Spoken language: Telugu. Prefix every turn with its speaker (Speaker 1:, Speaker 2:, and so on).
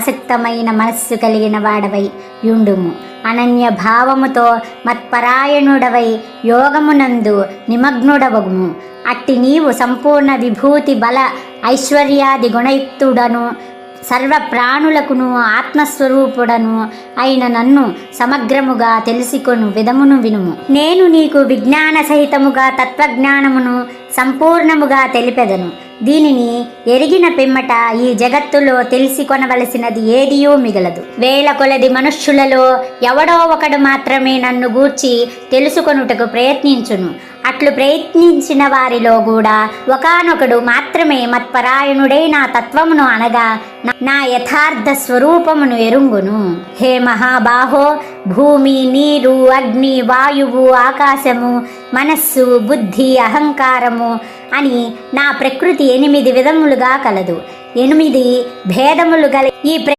Speaker 1: ఆసక్తమైన మనస్సు కలిగిన వాడవై యుండుము. అనన్య భావముతో మత్పరాయణుడవై యోగమునందు నిమగ్నుడవగుము. అట్టి నీవు సంపూర్ణ విభూతి బల ఐశ్వర్యాది గుణయుక్తుడను సర్వ ప్రాణులకును ఆత్మస్వరూపుడను అయిన నన్ను సమగ్రముగా తెలుసుకొను విధమును వినుము. నేను నీకు విజ్ఞాన సహితముగా తత్వజ్ఞానమును సంపూర్ణముగా తెలిపెదను. దీనిని ఎరిగిన పిమ్మట ఈ జగత్తులో తెలిసికొనవలసినది ఏదియూ మిగలదు. వేల కొలది మనుష్యులలో ఎవడో ఒకడు మాత్రమే నన్ను గూర్చి తెలుసుకొనుటకు ప్రయత్నించును. అట్లు ప్రయత్నించిన వారిలో కూడా ఒకానొకడు మాత్రమే మత్పరాయణుడై నా తత్వమును అనగా నా యథార్థ స్వరూపమును ఎరుంగును. హే మహాబాహో, భూమి, నీరు, అగ్ని, వాయువు, ఆకాశము, మనస్సు, బుద్ధి, అహంకారము అని నా ప్రకృతి 8 విధములుగా కలదు. 8 భేదములు గల ఈ